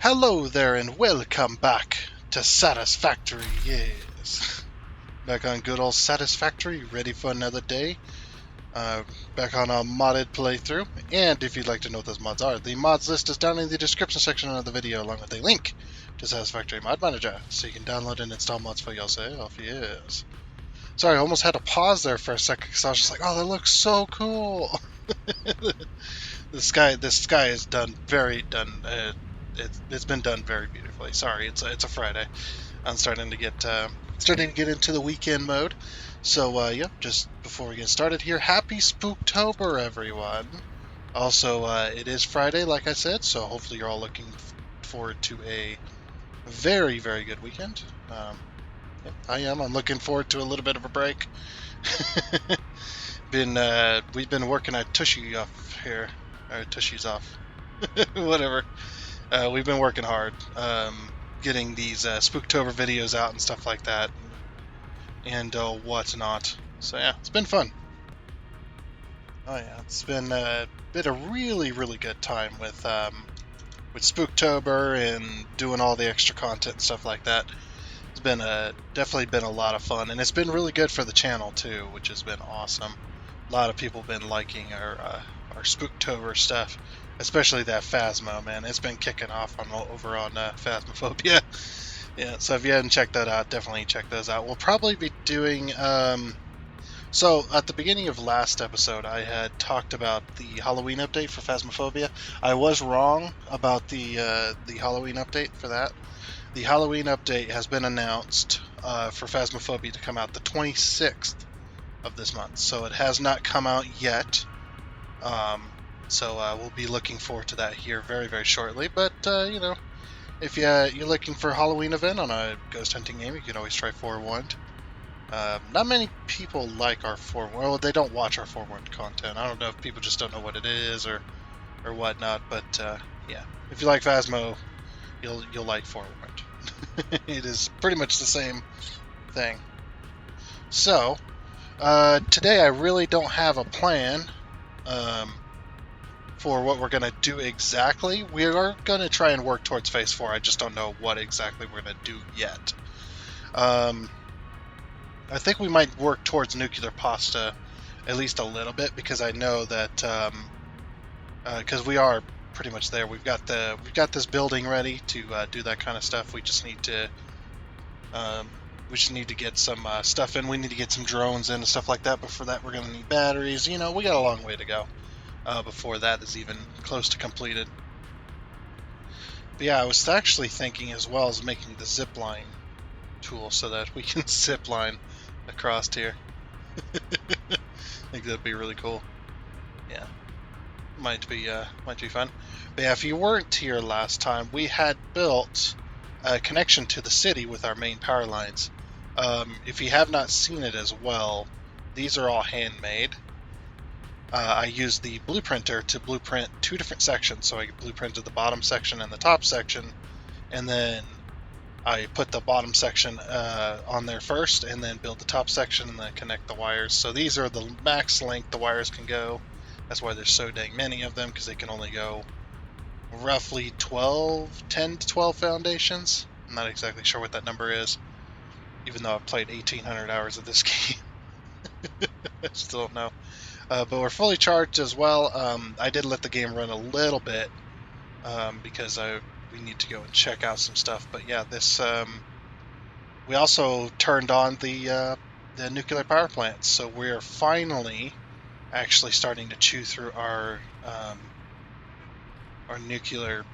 Hello there and welcome back to Satisfactory, yes. Back on good old Satisfactory, ready for another day. Back on a modded playthrough, and if you'd like to know what those mods are, the mods list is down in the description section of the video along with a link to Satisfactory Mod Manager, so you can download and install mods for yourself, yes. Sorry, I almost had to pause there for a second because I was just like, oh, that looks so cool. This sky is it's been done very beautifully. Sorry, it's a Friday. I'm starting to get into the weekend mode. So yeah, just before we get started here, happy Spooktober, everyone. Also, it is Friday, like I said, so hopefully you're all looking forward to a very, very good weekend. Yeah, I am. I'm looking forward to a little bit of a break. We've been working our tushy off here, or tushies off, whatever. We've been working hard, getting these Spooktober videos out and stuff like that, and whatnot. So yeah, it's been fun. Oh yeah, it's been a really, really good time with Spooktober and doing all the extra content and stuff like that. It's been definitely been a lot of fun, and it's been really good for the channel too, which has been awesome. A lot of people have been liking our Spooktober stuff, especially that Phasmo, man. It's been kicking off over on Phasmophobia. Yeah, so if you haven't checked that out, definitely check those out. We'll probably be doing so at the beginning of last episode, I had talked about the Halloween update for Phasmophobia. I was wrong about the Halloween update for that. The Halloween update has been announced for Phasmophobia to come out the 26th of this month, so it has not come out yet. So we'll be looking forward to that here very, very shortly. But you know, if you're looking for a Halloween event on a ghost hunting game, you can always try Forewarned. Not many people like our Forewarned. Well, they don't watch our Forewarned content. I don't know if people just don't know what it is or whatnot. But yeah, if you like Phasmo, you'll like Forewarned. It is pretty much the same thing. So today I really don't have a plan for what we're going to do exactly. We are going to try and work towards Phase 4. I just don't know what exactly we're going to do yet. I think we might work towards nuclear pasta at least a little bit, because I know that because we are pretty much there. We've got this building ready to do that kind of stuff. We just need to get some stuff in. We need to get some drones in and stuff like that. But for that, we're going to need batteries. You know, we got a long way to go before that is even close to completed. But yeah, I was actually thinking as well as making the zip line tool so that we can zip line across here. I think that'd be really cool. Yeah, might be fun. But yeah, if you weren't here last time, we had built a connection to the city with our main power lines. If you have not seen it as well, these are all handmade. I used the blueprinter to blueprint two different sections. So I blueprinted the bottom section and the top section, and then I put the bottom section on there first, and then build the top section and then connect the wires. So these are the max length the wires can go. That's why there's so dang many of them, because they can only go roughly 10 to 12 foundations. I'm not exactly sure what that number is, even though I've played 1,800 hours of this game. I still don't know. But we're fully charged as well. I did let the game run a little bit because we need to go and check out some stuff. But yeah, this we also turned on the nuclear power plants, so we're finally actually starting to chew through our nuclear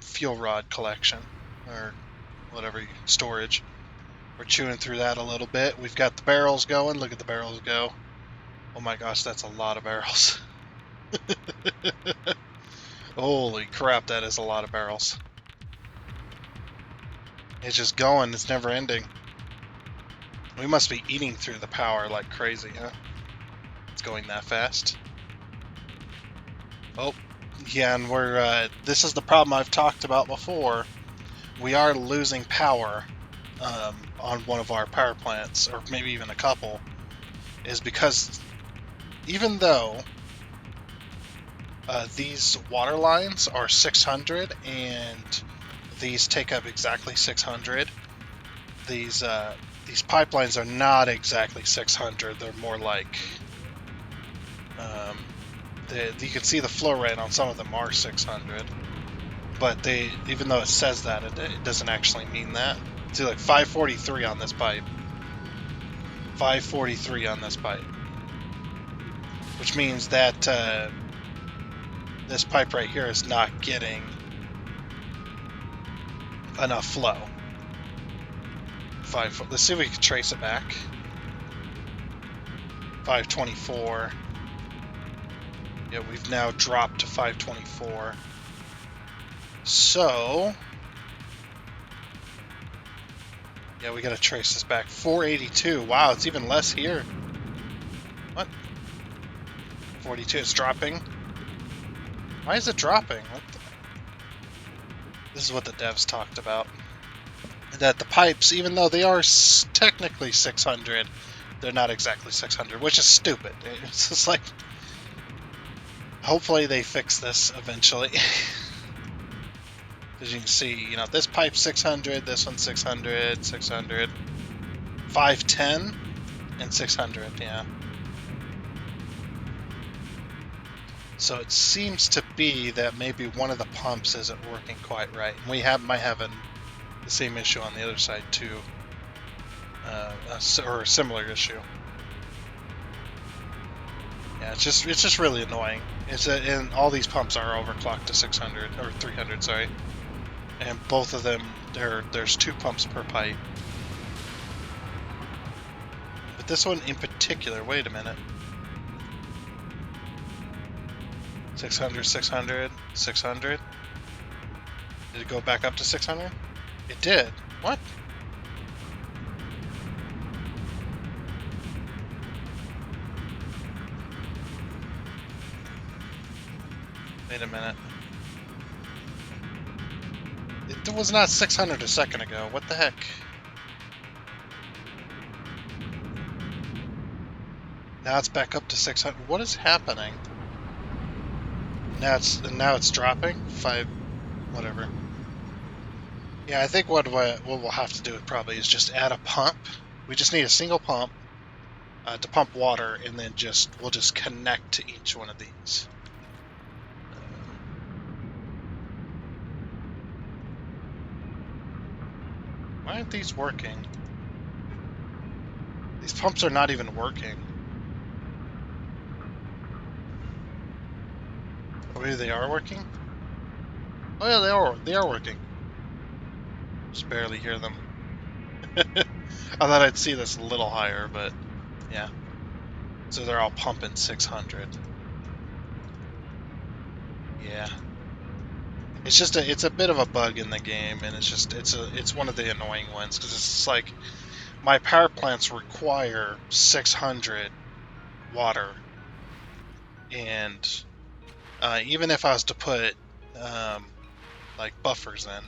fuel rod collection, or whatever, storage. We're chewing through that a little bit. We've got the barrels going. Look at the barrels go. Oh my gosh, that's a lot of barrels. Holy crap, that is a lot of barrels. It's just going, it's never ending. We must be eating through the power like crazy, huh? It's going that fast. Oh, yeah, and we're, this is the problem I've talked about before. We are losing power on one of our power plants, or maybe even a couple, is because even though These water lines are 600, and these take up exactly 600. These pipelines are not exactly 600. They're more like you can see the flow rate on some of them are 600, but even though it says that, it doesn't actually mean that. See, like 543 on this pipe, 543 on this pipe, which means that this pipe right here is not getting enough flow. Let's see if we can trace it back. 524. Yeah, we've now dropped to 524. So, yeah, we gotta trace this back. 482. Wow, it's even less here. What? 42. It's dropping. Why is it dropping? This is what the devs talked about. That the pipes, even though they are technically 600, they're not exactly 600, which is stupid. It's just like, hopefully they fix this eventually. As you can see, you know, this pipe's 600, this one's 600, 600, 510, and 600, yeah. So it seems to be that maybe one of the pumps isn't working quite right. And we might have the same issue on the other side too, or a similar issue. Yeah, it's just really annoying. And all these pumps are overclocked to 600 or 300, sorry. And both of them, there's 2 pumps per pipe. But this one in particular, wait a minute. 600, 600, 600. Did it go back up to 600? It did. What? Wait a minute. It was not 600 a second ago. What the heck? Now it's back up to 600. What is happening? Now it's dropping. 5, whatever. Yeah, I think what we'll have to do probably is just add a pump. We just need a single pump to pump water, and then we'll just connect to each one of these. Why aren't these working? These pumps are not even working. Or maybe they are working? Oh yeah, they are working. Just barely hear them. I thought I'd see this a little higher, but yeah. So they're all pumping 600. Yeah. It's a bit of a bug in the game, and it's one of the annoying ones, because it's like my power plants require 600 water, and even if I was to put like buffers in,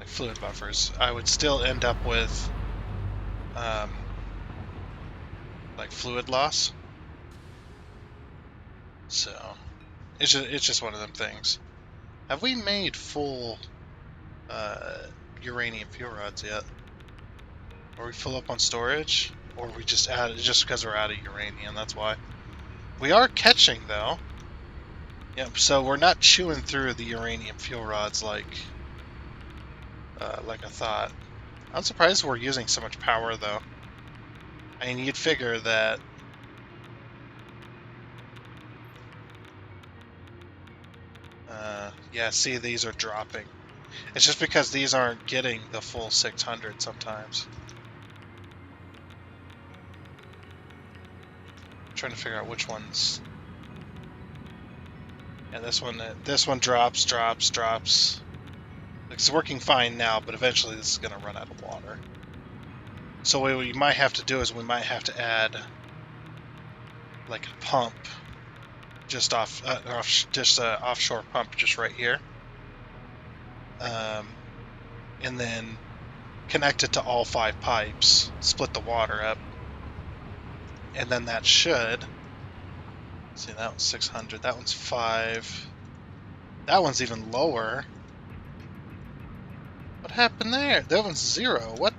like fluid buffers, I would still end up with like fluid loss. So it's just one of them things. Have we made full uranium fuel rods yet? Are we full up on storage? Or we just added just because we're out of uranium, that's why. We are catching though. Yep, so we're not chewing through the uranium fuel rods like I thought. I'm surprised we're using so much power though. I mean, you'd figure that yeah, see, these are dropping. It's just because these aren't getting the full 600 sometimes. I'm trying to figure out which ones. Yeah, this one drops. It's working fine now, but eventually this is going to run out of water. So what we might have to do is we might have to add like a pump just offshore pump just right here, and then connect it to all 5 pipes, split the water up, and then that should See, that one's 600. That one's 5. That one's even lower. What happened there? That one's 0. What?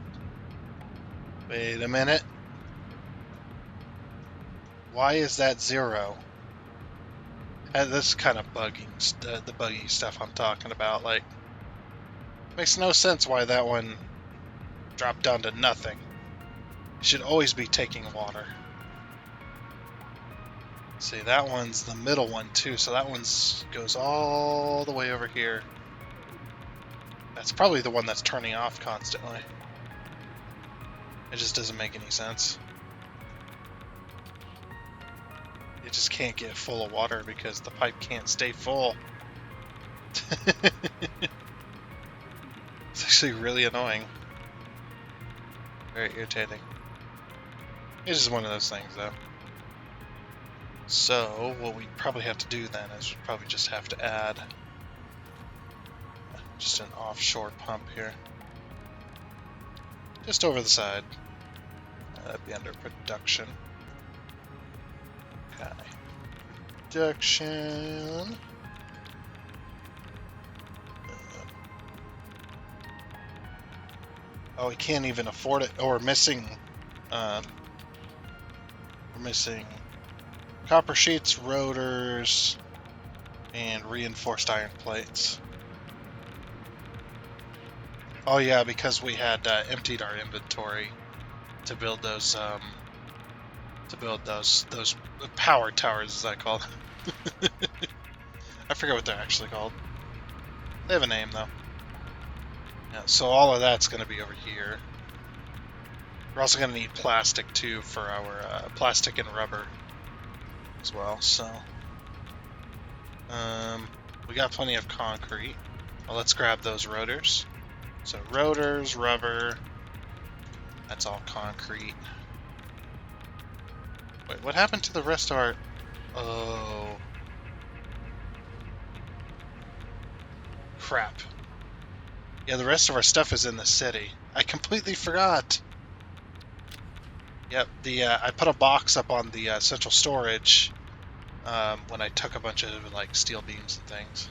Wait a minute. Why is that 0? This is kind of buggy, the buggy stuff I'm talking about. Like, makes no sense why that one dropped down to nothing. It should always be taking water. See, that one's the middle one too, so that one's goes all the way over here. That's probably the one that's turning off constantly. It just doesn't make any sense. It just can't get full of water because the pipe can't stay full. It's actually really annoying. Very irritating. It's just one of those things, though. So, what we probably have to do then is we probably just have to add just an offshore pump here. Just over the side. That'd be under production. Okay. Production. Oh, we can't even afford it. Oh, we're missing copper sheets, rotors, and reinforced iron plates. Oh yeah, because we had emptied our inventory to build those power towers, as I call them. I forget what they're actually called. They have a name though. Yeah, so all of that's going to be over here. We're also going to need plastic too for our plastic and rubber as well. So we got plenty of concrete. Well, let's grab those rotors. So rotors, rubber. That's all concrete. Wait, what happened to the rest of our... Oh. Crap. Yeah, the rest of our stuff is in the city. I completely forgot. Yep, I put a box up on the central storage when I took a bunch of like steel beams and things.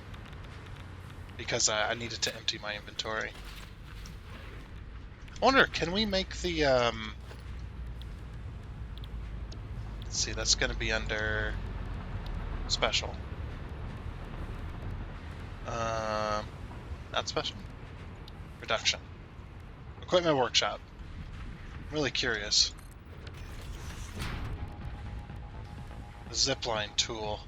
Because I needed to empty my inventory. I wonder, can we make the... Let's see, that's going to be under special. Not special. Production. Equipment workshop. I'm really curious. The zipline tool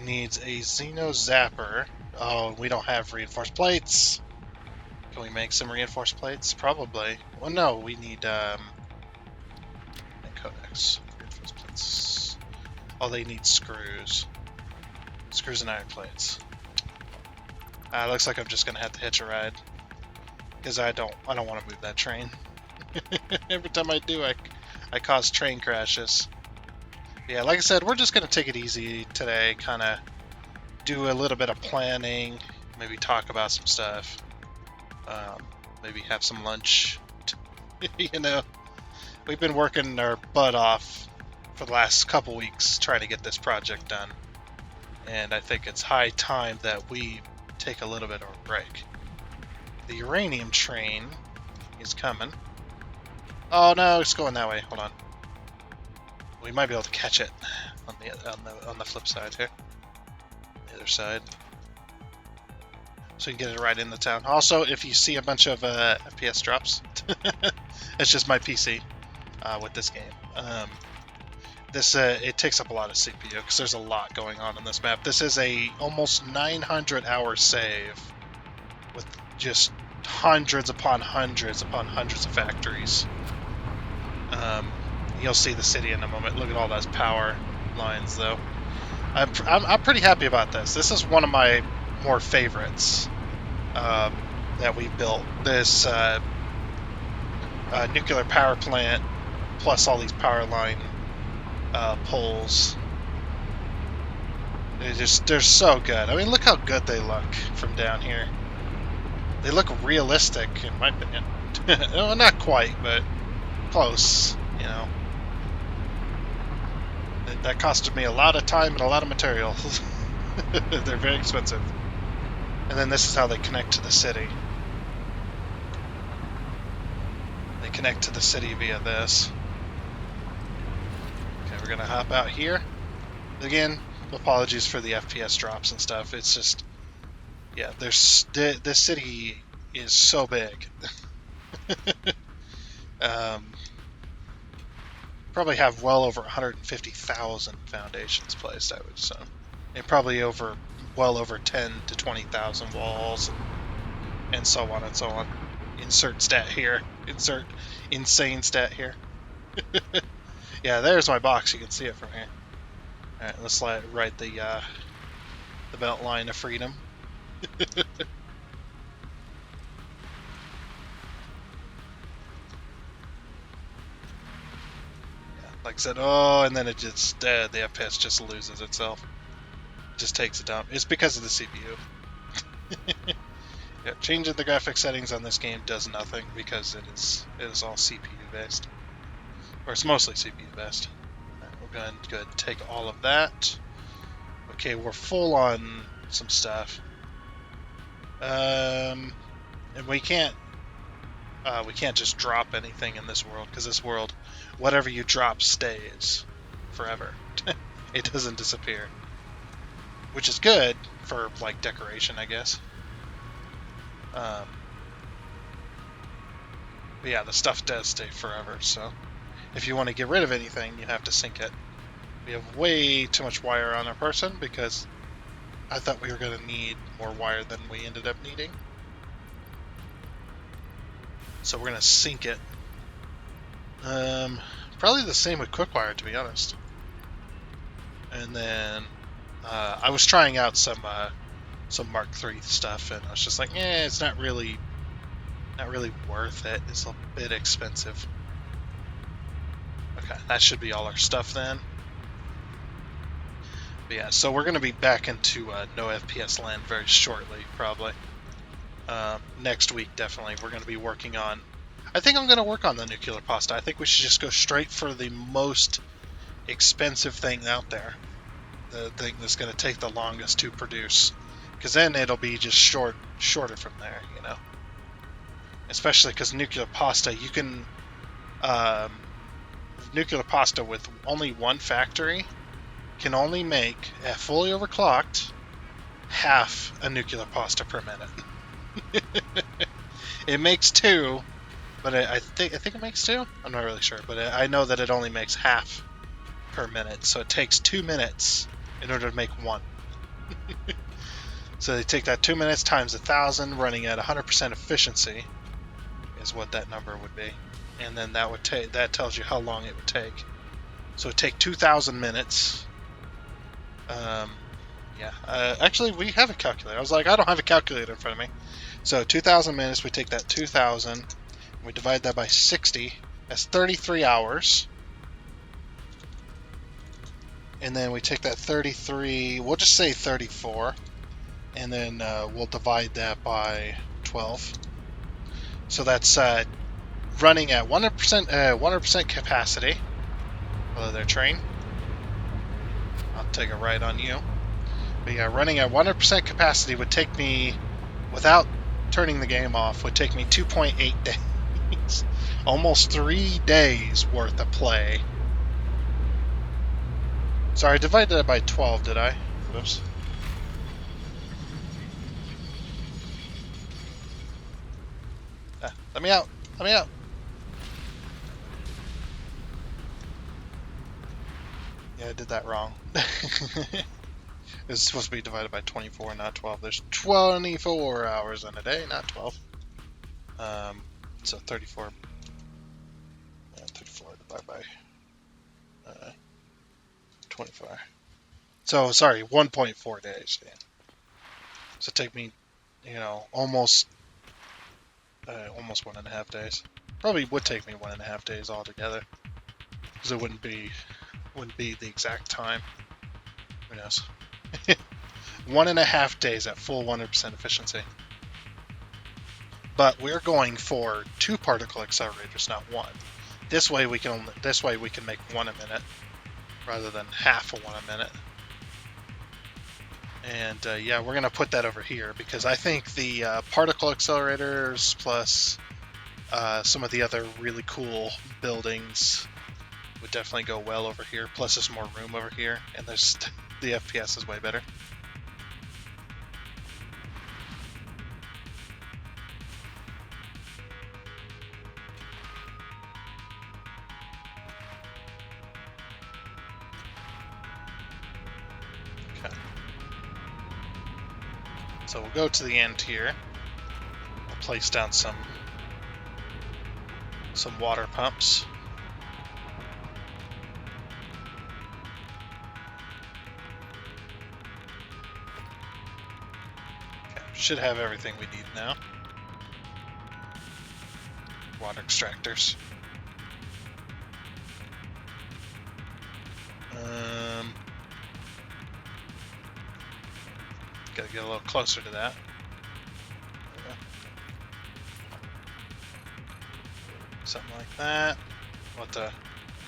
needs a Xeno Zapper. Oh, we don't have reinforced plates. Can we make some reinforced plates? Probably. Well, no, we need codex. Reinforced plates. Oh, they need screws. Screws and iron plates. Looks like I'm just gonna have to hitch a ride because I don't want to move that train. Every time I do, I cause train crashes. Yeah, like I said, we're just gonna take it easy today. Kind of do a little bit of planning, maybe talk about some stuff, maybe have some lunch. You know, we've been working our butt off for the last couple weeks trying to get this project done, and I think it's high time that we take a little bit of a break. The uranium train is coming. Oh no, it's going that way. Hold on. We might be able to catch it on the flip side here. The other side. So you can get it right in the town. Also, if you see a bunch of FPS drops, it's just my PC with this game. It takes up a lot of CPU because there's a lot going on this map. This is a almost 900-hour save with just hundreds upon hundreds of factories. You'll see the city in a moment. Look at all those power lines, though. I'm pretty happy about this. This is one of my more favorites that we built. This nuclear power plant plus all these power line poles. They're so good. I mean, look how good they look from down here. They look realistic, in my opinion. No, not quite, but close, you know. That costed me a lot of time and a lot of material. They're very expensive. And then this is how they connect to the city. They connect to the city via this. Okay, we're gonna hop out here. Again, apologies for the FPS drops and stuff. It's just, yeah, this city is so big. Probably have well over 150,000 foundations placed, I would assume. And probably well over 10 to 20,000 walls, and so on and so on. Insert stat here. Insert insane stat here. Yeah, there's my box. You can see it from here. All right, let's ride the belt line of freedom. Yeah, like I said, oh, and then it just the FPS just loses itself. It just takes it down. It's because of the CPU. Yeah, changing the graphic settings on this game does nothing because it is all CPU based, or it's mostly CPU based. Right, we're going to go ahead and take all of that. Okay, we're full on some stuff, and we can't just drop anything in this world, because this world, whatever you drop stays forever. It doesn't disappear, which is good for like decoration, I guess. But yeah, the stuff does stay forever, so if you want to get rid of anything, you have to sync it. We have way too much wire on our person because I thought we were going to need more wire than we ended up needing. So we're going to sync it. Probably the same with quick wire, to be honest. And then I was trying out some Mark III stuff, and I was just like, it's not really worth it. It's a bit expensive. Okay, that should be all our stuff then. But yeah, so we're going to be back into no FPS land very shortly, probably. Next week, definitely. We're going to be working on... I think I'm going to work on the nuclear pasta. I think we should just go straight for the most expensive thing out there. The thing that's going to take the longest to produce. Because then it'll be just shorter from there, you know. Especially because nuclear pasta, you can... nuclear pasta with only one factory can only make, fully overclocked, half a nuclear pasta per minute. It makes 2, but I think it makes 2. I'm not really sure, but I know that it only makes half per minute, so it takes 2 minutes in order to make 1. So they take that 2 minutes times 1,000, running at 100% efficiency, is what that number would be, and then that tells you how long it would take. So it would take 2,000 minutes. Yeah. Actually, we have a calculator. I was like, I don't have a calculator in front of me. So 2,000 minutes, we take that 2,000, and we divide that by 60. That's 33 hours. And then we take that 33, we'll just say 34, and then we'll divide that by 12. So that's running at 100% capacity. Hello there, train. I'll take a ride on you. But yeah, running at 100% capacity would take me, without turning the game off, would take me 2.8 days. Almost 3 days worth of play. Sorry, I divided that by 12, did I? Whoops. Let me out! Let me out! Yeah, I did that wrong. It's supposed to be divided by 24, not 12. There's 24 hours in a day, not 12. So 34. 34 divided by 24. So, sorry, 1.4 days. Yeah. So take me, almost 1.5 days. Probably would take me 1.5 days altogether, because it wouldn't be the exact time. Who knows? 1.5 days at full 100% efficiency. But we're going for 2 particle accelerators, not 1. This way we can make 1 a minute, rather than half of one a minute. And yeah, we're going to put that over here because I think the particle accelerators plus some of the other really cool buildings would definitely go well over here. Plus there's more room over here, and there's the FPS is way better. Okay. So we'll go to the end here. We'll place down some water pumps. Okay, should have everything we need now. Water extractors. Gotta get a little closer to that. Something like that. We'll have to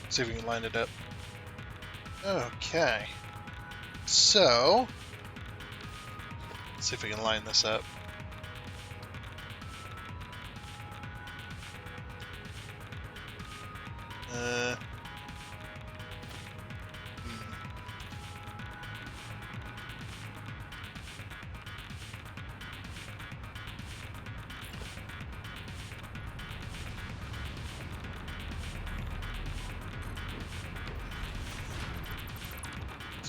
see if we can line it up. Okay. So, let's see if we can line this up.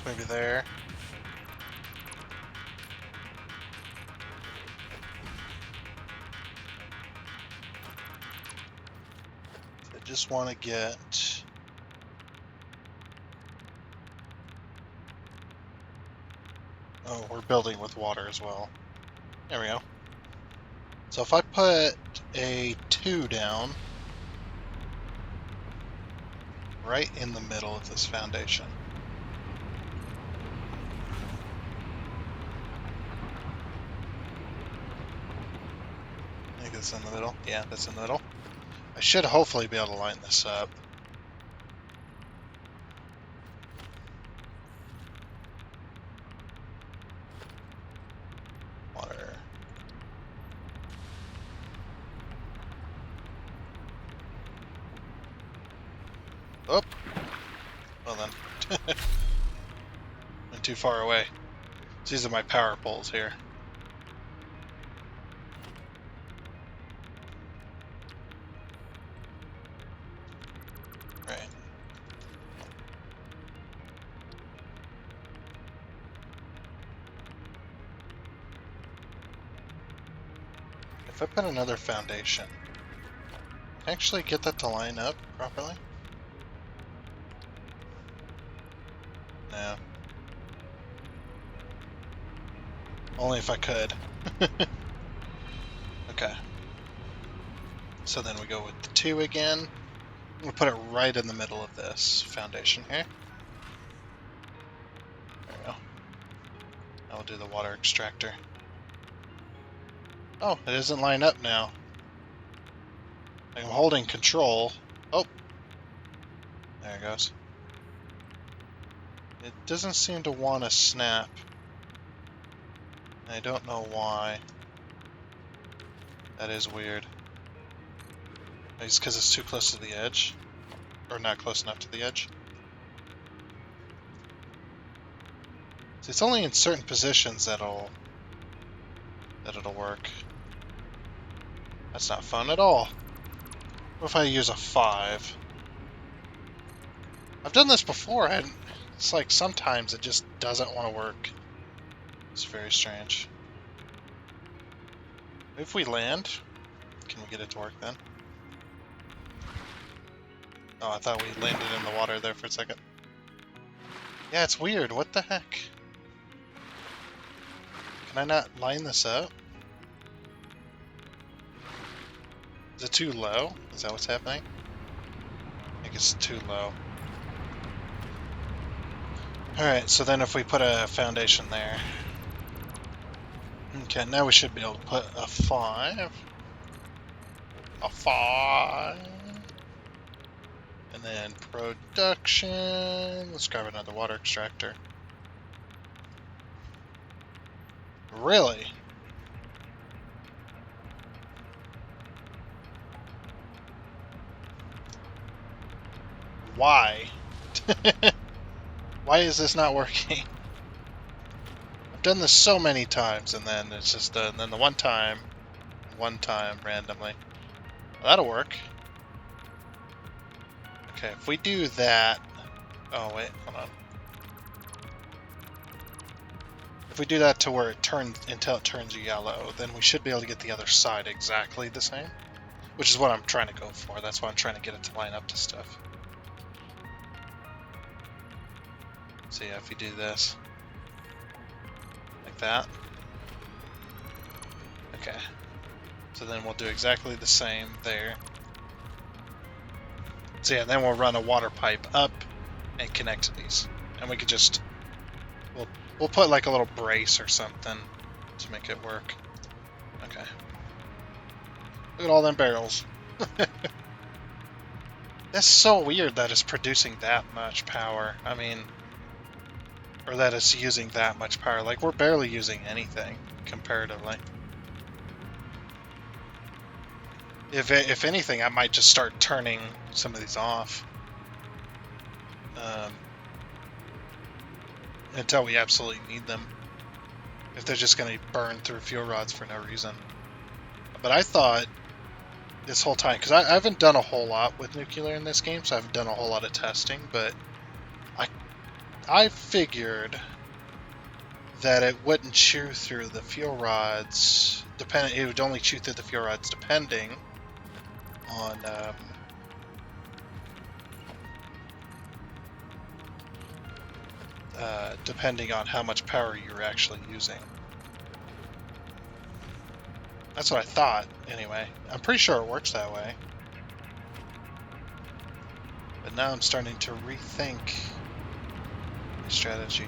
Maybe there. So I just want to get we're building with water as well. There we go. So if I put a 2 down right in the middle of this foundation. That's in the middle. Yeah, that's in the middle. I should hopefully be able to line this up. Water. Oh. Well then. Went too far away. These are my power poles here. If I put another foundation, can I actually get that to line up properly? No. Only if I could. Okay. So then we go with the 2 again. I'm going to put it right in the middle of this foundation here. There we go. Now we'll do the water extractor. Oh, it doesn't line up now. I'm holding control. Oh! There it goes. It doesn't seem to want to snap. I don't know why. That is weird. Maybe it's because it's too close to the edge. Or not close enough to the edge. So it's only in certain positions that it'll work. That's not fun at all. What if I use a 5? I've done this before, and it's like sometimes it just doesn't want to work. It's very strange. If we land, can we get it to work then? Oh, I thought we landed in the water there for a second. Yeah, it's weird. What the heck? Can I not line this up? Is it too low? Is that what's happening? I think it's too low. Alright, so then if we put a foundation there. Okay, now we should be able to put a 5. A 5. And then production. Let's grab another water extractor. Really? Why? Why is this not working? I've done this so many times, and then it's just and then the one time randomly. Well, that'll work. Okay, if we do that. Oh wait, hold on. If we do that to where it turns until it turns yellow, then we should be able to get the other side exactly the same. Which is what I'm trying to go for. That's why I'm trying to get it to line up to stuff. So yeah, if you do this. Like that. Okay. So then we'll do exactly the same there. So yeah, then we'll run a water pipe up and connect to these. And we could just... We'll put like a little brace or something to make it work. Okay. Look at all them barrels. That's so weird that it's producing that much power. I mean... Or that it's using that much power. Like, we're barely using anything, comparatively. If anything, I might just start turning some of these off. Until we absolutely need them. If they're just going to burn through fuel rods for no reason. But I thought this whole time, because I haven't done a whole lot with nuclear in this game, so I haven't done a whole lot of testing, but I figured that it wouldn't chew through the fuel rods. It would only chew through the fuel rods depending on how much power you're actually using. That's what I thought, anyway. I'm pretty sure it works that way. But now I'm starting to rethink my strategy.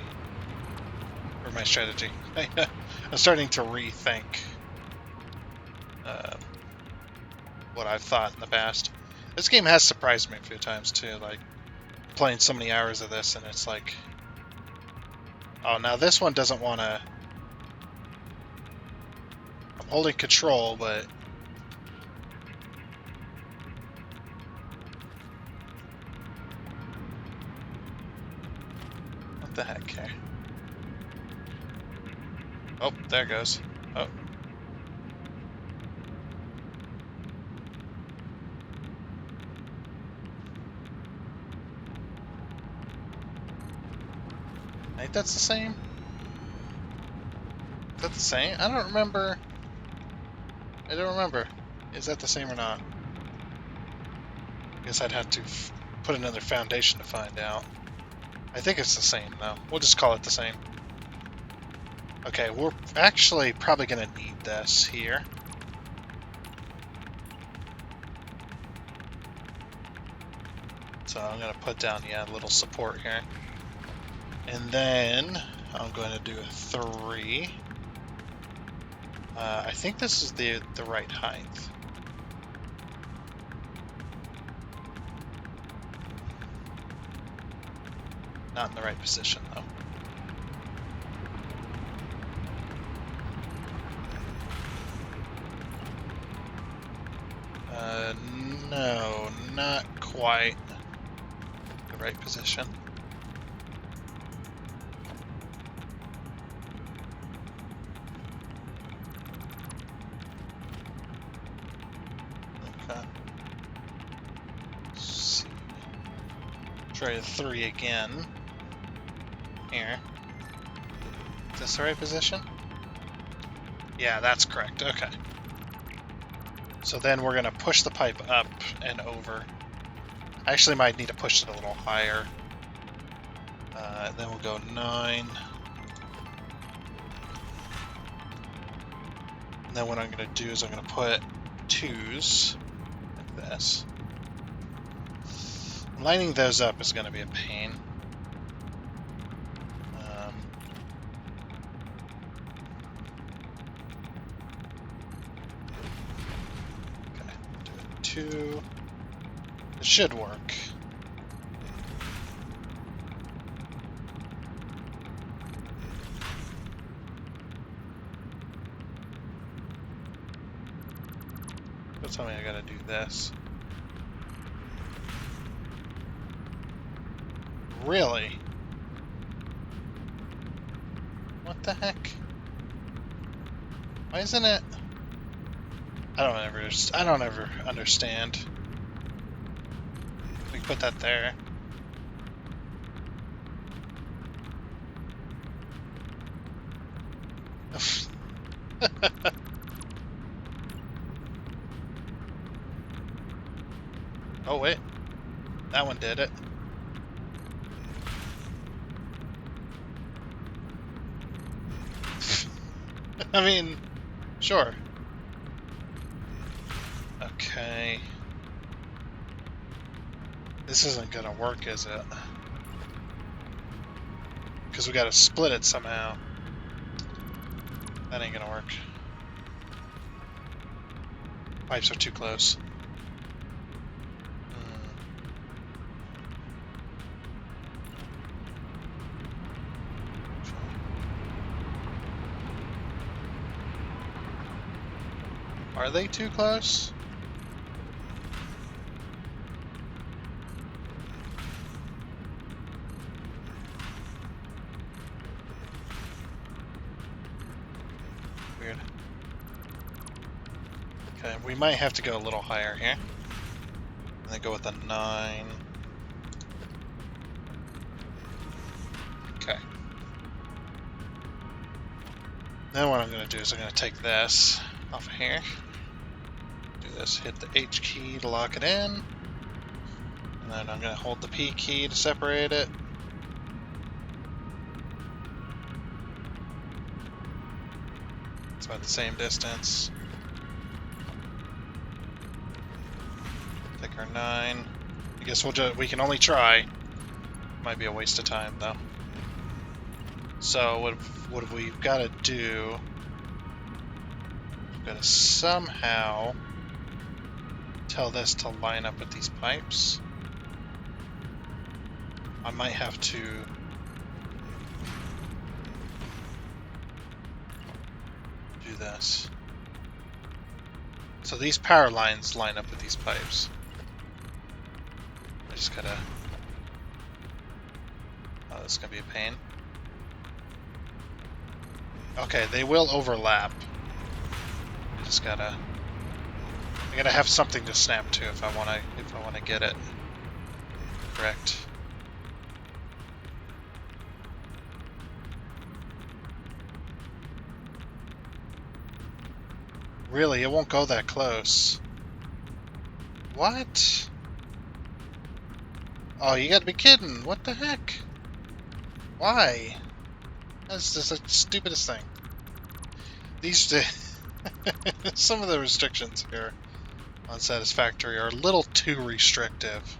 Or my strategy. I'm starting to rethink what I've thought in the past. This game has surprised me a few times too, like playing so many hours of this, and it's like, oh, now this one doesn't want to... I'm holding control, but... What the heck here? Oh, there it goes. Oh. I think that's the same. Is that the same? I don't remember. I don't remember. Is that the same or not? I guess I'd have to put another foundation to find out. I think it's the same, though. We'll just call it the same. Okay, we're actually probably going to need this here. So I'm going to put down, yeah, a little support here. And then I'm going to do a 3. I think this is the right height. Not in the right position, though. No, not quite the right position. Okay. Let's see. Try the 3 again. Here. Is this the right position? Yeah, that's correct. Okay. So then we're going to push the pipe up and over. I actually might need to push it a little higher. Then we'll go 9. And then what I'm going to do is I'm going to put 2s like this. Lining those up is going to be a pain. Okay, do it 2. It should work. Don't tell me I gotta do this. Really? What the heck? Why isn't it? I don't ever understand. We can put that there. Oh wait, that one did it. I mean, sure. Okay. This isn't gonna work, is it? Because we gotta split it somehow. That ain't gonna work. Pipes are too close. Are they too close? Weird. Okay, we might have to go a little higher here. And then go with a 9. Okay. Then what I'm going to do is I'm going to take this off of here. Do this, hit the H key to lock it in. And then I'm going to hold the P key to separate it. It's about the same distance. Take our 9. I guess we can only try. Might be a waste of time though. So what have we got to do? We've got to somehow tell this to line up with these pipes. I might have to do this. So these power lines line up with these pipes. I just gotta... Oh, this is gonna be a pain. Okay, they will overlap. I just gotta... I gotta have something to snap to if I wanna get it correct. Really, it won't go that close. What? Oh, you gotta be kidding! What the heck? Why? That's just the stupidest thing. These some of the restrictions here on Satisfactory are a little too restrictive.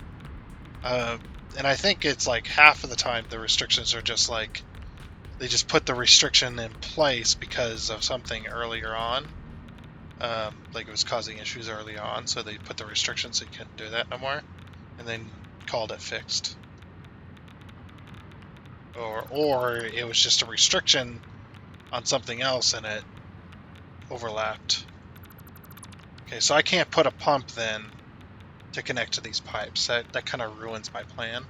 And I think it's like half of the time the restrictions are just like they just put the restriction in place because of something earlier on. Like it was causing issues early on, so they put the restrictions so you couldn't do that no more, and then called it fixed. Or it was just a restriction on something else and it overlapped. Okay, so I can't put a pump then to connect to these pipes. That kind of ruins my plan.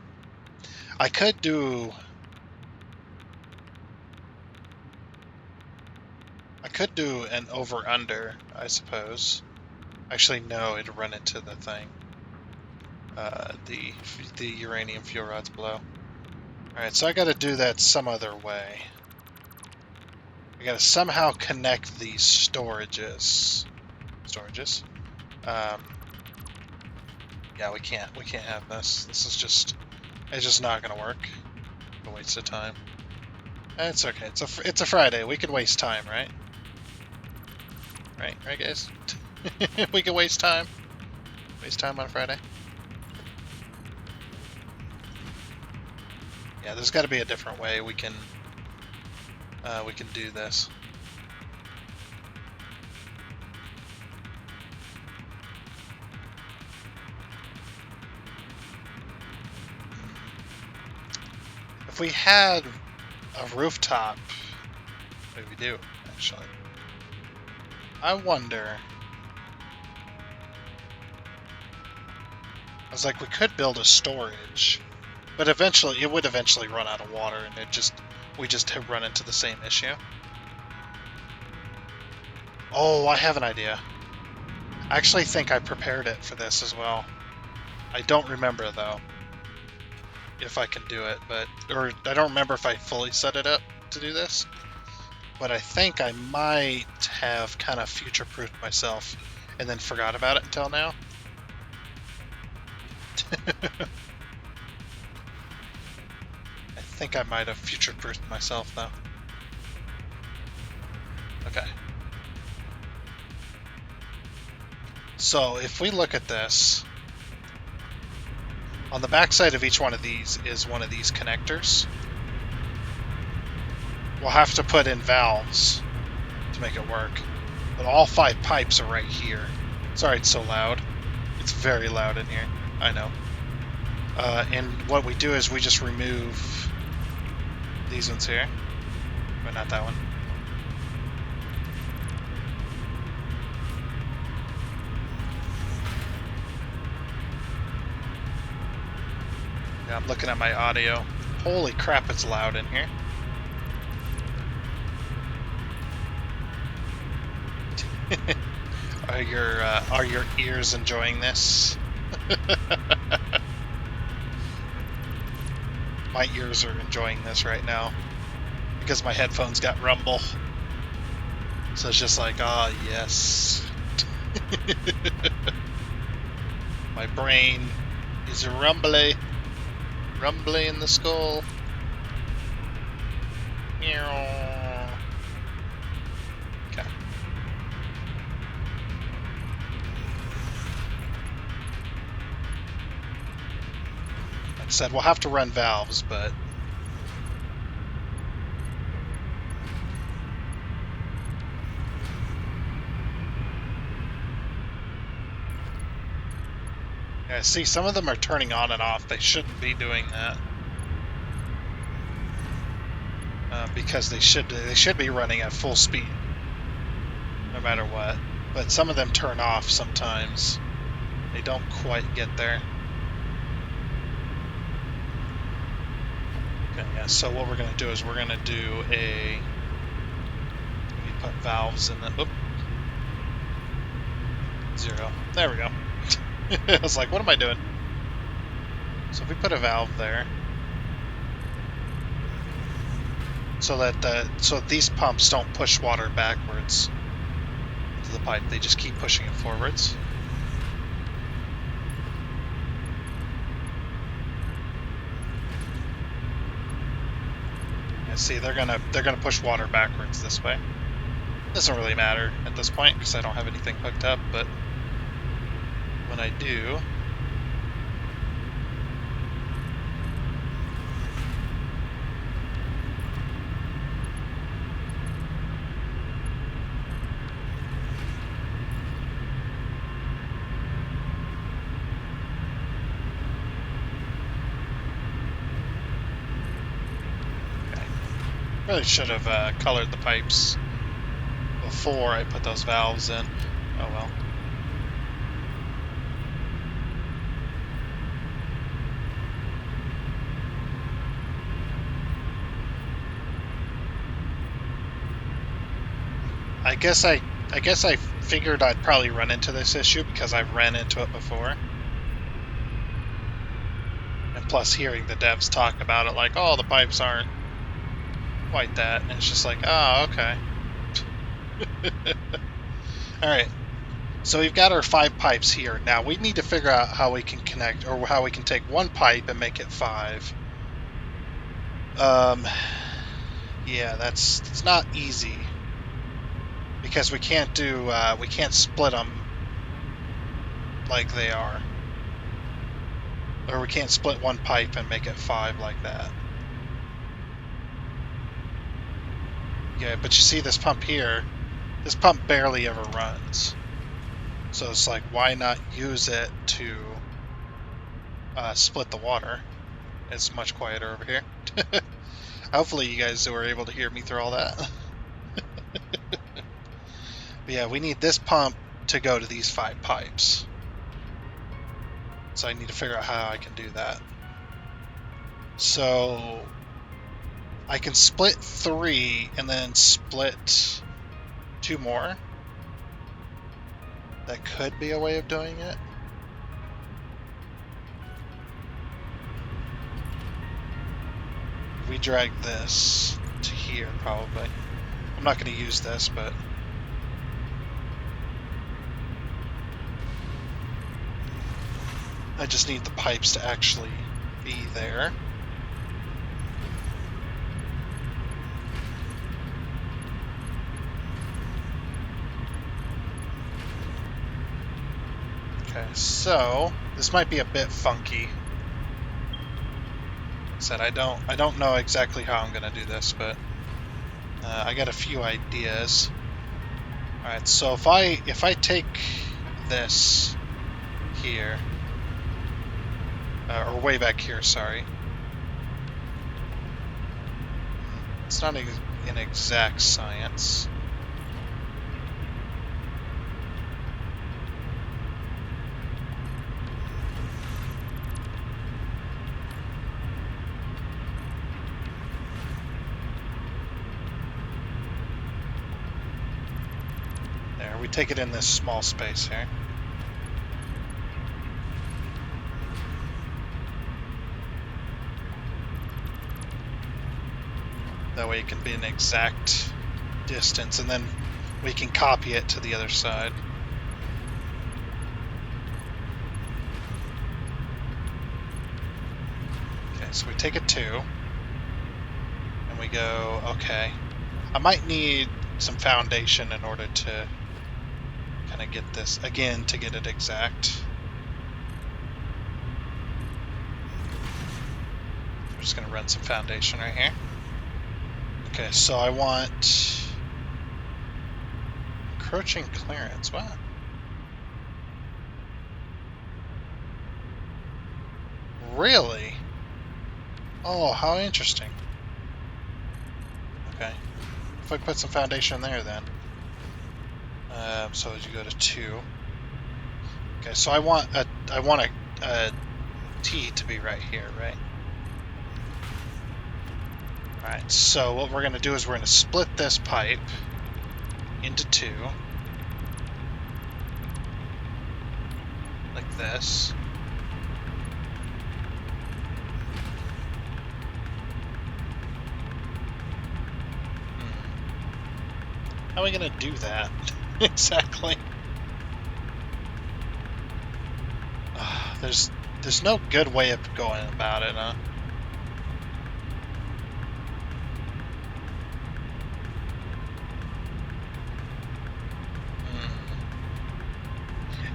I could do an over-under, I suppose. Actually, no, it'd run into the thing. The uranium fuel rods below. Alright, so I gotta do that some other way. I gotta somehow connect these storages. Yeah, we can't have this. It's just not gonna work. A waste of time. It's okay. It's a Friday. We can waste time, right? Right, guys. We can waste time. Waste time on a Friday. Yeah, there's got to be a different way we can do this. If we had a rooftop, maybe we do actually. I wonder was like, we could build a storage, but eventually it would eventually run out of water, and we just have run into the same issue. Oh, I have an idea. I actually think I prepared it for this as well. I don't remember though if I can do it, or I don't remember if I fully set it up to do this. But I think I might have kind of future-proofed myself and then forgot about it until now. I think I might have future-proofed myself, though. Okay. So, if we look at this, on the backside of each one of these is one of these connectors. We'll have to put in valves to make it work. But all 5 pipes are right here. Sorry it's so loud. It's very loud in here. I know. And what we do is we just remove these ones here. But not that one. Yeah, I'm looking at my audio. Holy crap, it's loud in here. Are your ears enjoying this? My ears are enjoying this right now because my headphones got rumble. So it's just like, ah, yes. My brain is rumbly in the skull. Okay. Like I said, we'll have to run valves, but yeah, see, some of them are turning on and off. They shouldn't be doing that. Because they should be running at full speed, no matter what. But some of them turn off sometimes. They don't quite get there. Okay, yeah, so what we're going to do is we're going to do let me put valves in the, 0. There we go. I was like, what am I doing? So if we put a valve there, so that these pumps don't push water backwards into the pipe, they just keep pushing it forwards. Yeah, see, they're gonna push water backwards this way. Doesn't really matter at this point because I don't have anything hooked up, but when I do, really should have colored the pipes before I put those valves in. Oh well. I guess I figured I'd probably run into this issue because I've ran into it before. And plus hearing the devs talk about it like, oh, the pipes aren't quite that, and it's just like, oh, okay. Alright, so we've got our 5 pipes here. Now we need to figure out how we can connect, or how we can take one pipe and make it 5. Yeah, it's not easy because we can't split them like they are, or we can't split one pipe and make it 5 like that. Yeah, but you see this pump here, this pump barely ever runs. So it's like, why not use it to split the water? It's much quieter over here. Hopefully you guys were able to hear me through all that. But yeah, we need this pump to go to these 5 pipes. So I need to figure out how I can do that. So I can split 3 and then split 2 more. That could be a way of doing it. We drag this to here, probably. I'm not going to use this, but... I just need the pipes to actually be there. Okay, so this might be a bit funky. Like I said, I don't know exactly how I'm going to do this, but I got a few ideas. All right, so if I take this here, or way back here, sorry. It's not an exact science. There, we take it in this small space here. That way it can be an exact distance, and then we can copy it to the other side. Okay, so we take a 2, and we go, okay. I might need some foundation in order to kind of get this, again, to get it exact. I'm just going to run some foundation right here. Okay, so I want encroaching clearance. What? Really? Oh, how interesting. Okay. If I put some foundation there then. So as you go to 2. Okay, so I want a T to be right here, right? Alright, so what we're going to do is we're going to split this pipe into 2. Like this. How are we going to do that? Exactly. There's no good way of going about it, huh?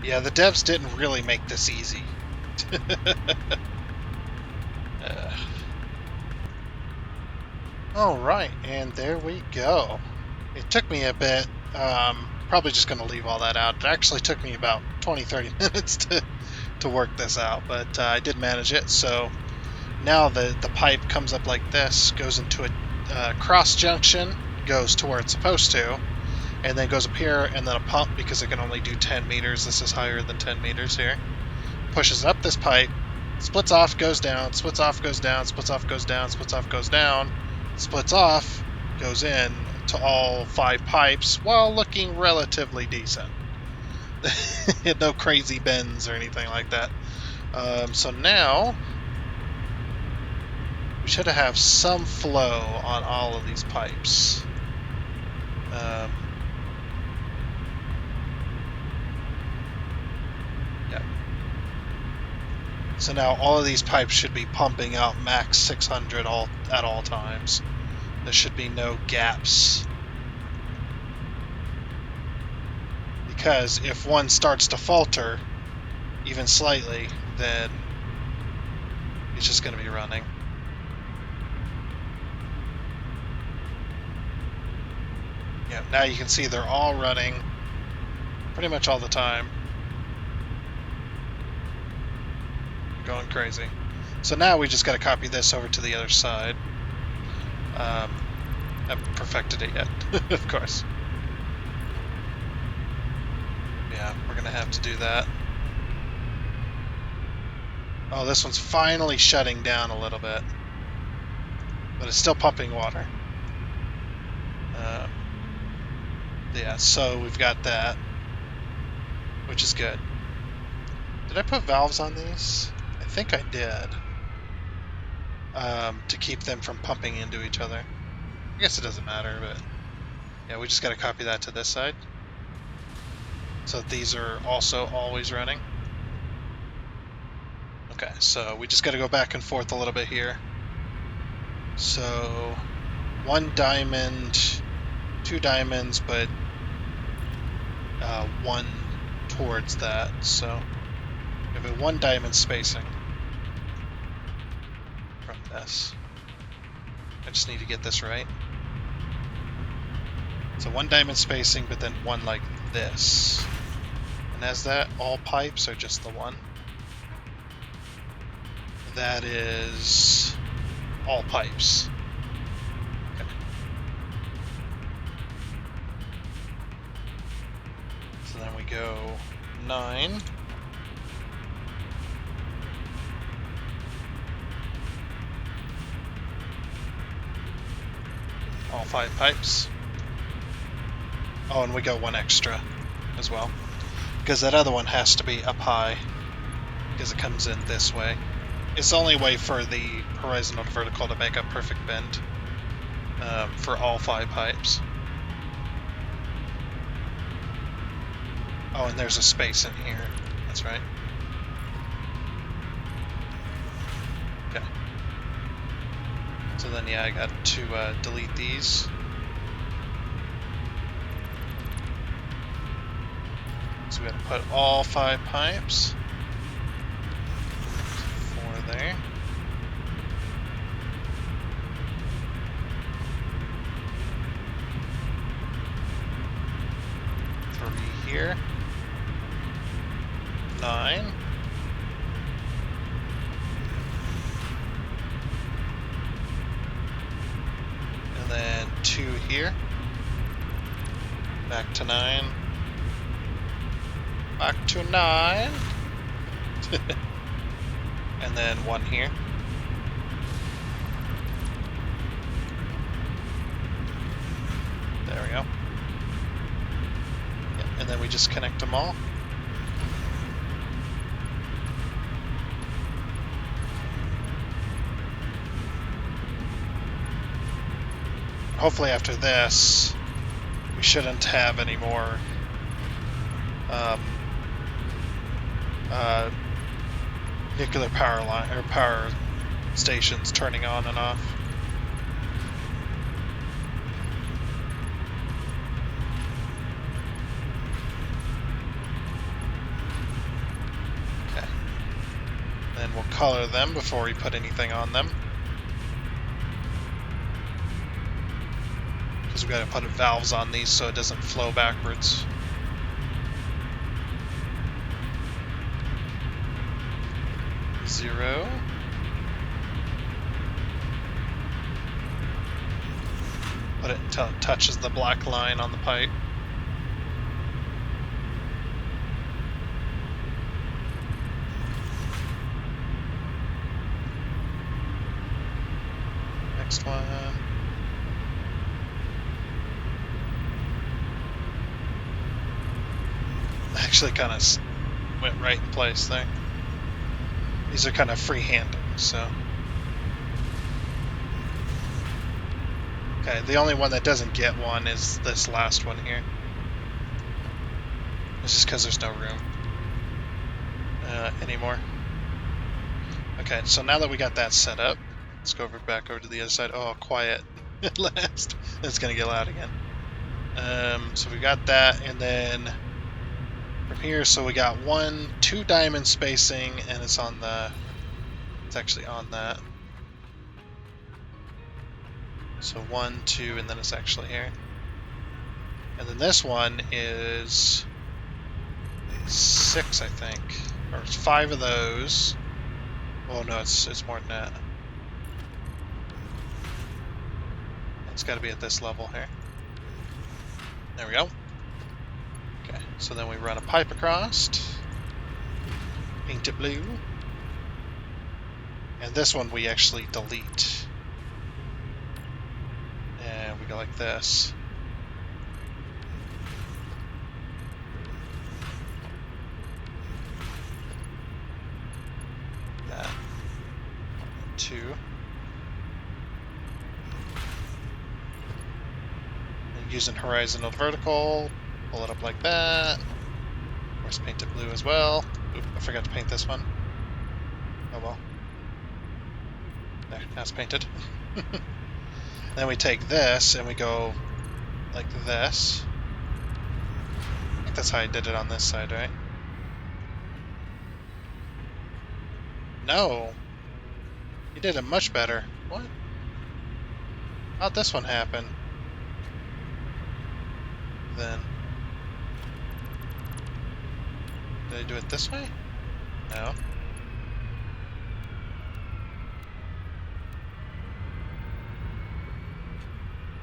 Yeah, the devs didn't really make this easy. Alright, and there we go. It took me a bit, probably just going to leave all that out. It actually took me about 20-30 minutes to work this out, but I did manage it. So now the pipe comes up like this, goes into a cross junction, goes to where it's supposed to, and then goes up here, and then a pump, because it can only do 10 meters. This is higher than 10 meters here. Pushes up this pipe, splits off, goes down, splits off, goes down, splits off, goes down, splits off, goes down, splits off, goes in to all 5 pipes while looking relatively decent. No crazy bends or anything like that. So now we should have some flow on all of these pipes. Yeah. So now all of these pipes should be pumping out max 600 at all times. There should be no gaps. Because if one starts to falter, even slightly, then it's just going to be running. Yeah, now you can see they're all running pretty much all the time. Going crazy. So now we just got to copy this over to the other side. Haven't perfected it yet, of course. Yeah, we're going to have to do that. Oh, this one's finally shutting down a little bit. But it's still pumping water. Yeah, so we've got that, which is good. Did I put valves on these? I think I did. To keep them from pumping into each other. I guess it doesn't matter, but yeah, we just got to copy that to this side. So these are also always running. Okay, so we just got to go back and forth a little bit here. So 1 diamond, 2 diamonds, but 1 towards that. So we have a 1 diamond spacing from this. I just need to get this right. So 1 diamond spacing, but then 1 like this. And as that, all pipes are just the 1. That is all pipes. Okay. So then we go 9. All 5 pipes. Oh, and we got 1 extra as well. Because that other one has to be up high. Because it comes in this way. It's the only way for the horizontal to vertical to make a perfect bend. For all 5 pipes. Oh, and there's a space in here. That's right. Okay. So then, yeah, I got to delete these. So we got to put all 5 pipes. 4 there. Here. 9. And then 2 here. Back to 9. Back to 9. And then 1 here. There we go. And then we just connect them all. Hopefully after this, we shouldn't have any more nuclear power line or power stations turning on and off. Then we'll color them before we put anything on them. Because we've got to put valves on these so it doesn't flow backwards. Zero. Put it until it touches the black line on the pipe. Next one. Actually kind of went right in place there. These are kind of free-handing, so. Okay, the only one that doesn't get one is this last one here. It's just because there's no room anymore. Okay, so now that we got that set up, let's go back over to the other side. Oh, quiet at last. It's going to get loud again. So we got that, and then from here, so we got 2 diamond spacing, and it's on the, it's actually on that. So 1, 2, and then it's actually here. And then this one is 6, I think, or it's 5 of those. Oh no, it's more than that. It's got to be at this level here. There we go. Okay, so then we run a pipe across, paint it blue. And this one we actually delete. And we go like this. That. 2. And using horizontal to vertical, pull it up like that. Of course, paint it blue as well. Oop, I forgot to paint this one. Oh well. There, now it's painted. Then we take this and we go like this. I think that's how I did it on this side, right? No! You did it much better. What? How'd this one happen? Then... Did I do it this way? No.